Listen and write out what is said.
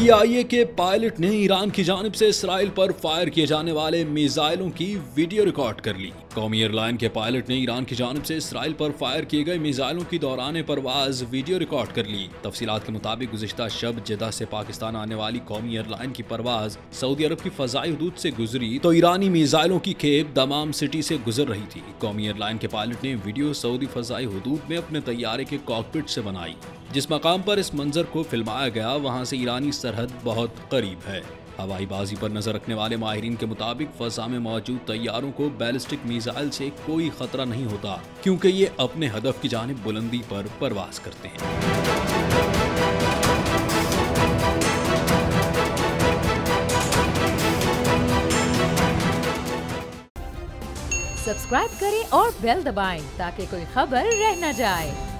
CIA के pilot ने Iran की जानिब से इसराइल पर फायर किए जाने वाले मिसाइलों की वीडियो रिकॉर्ड कर ली। कौमी एयरलाइन के पायलट ने ईरान की जानिब से इसराइल पर फायर किए गए मिसाइलों की दौरान परवाज वीडियो रिकॉर्ड कर ली। तफसीलात के मुताबिक गुज़िश्ता शब जेदा से पाकिस्तान आने वाली कौमी एयरलाइन की परवाज सऊदी अरब की फजाई हदूद से गुजरी तो ईरानी मिसाइलों की खेप दमाम सिटी से गुजर रही थी। कौमी एयरलाइन के पायलट ने वीडियो सऊदी फजाई हदूद में अपने तैयारे के कॉकपिट से बनाई। जिस मकाम पर इस मंजर को फिल्माया गया वहां से ईरानी सरहद बहुत करीब है। हवाईबाजी पर नजर रखने वाले माहिरीन के मुताबिक फजा में मौजूद तैयारों को बैलिस्टिक मिसाइल से कोई खतरा नहीं होता, क्योंकि ये अपने हदफ की जानिब बुलंदी पर परवाज करते हैं। सब्सक्राइब करें और बेल दबाएं ताकि कोई खबर रह न जाए।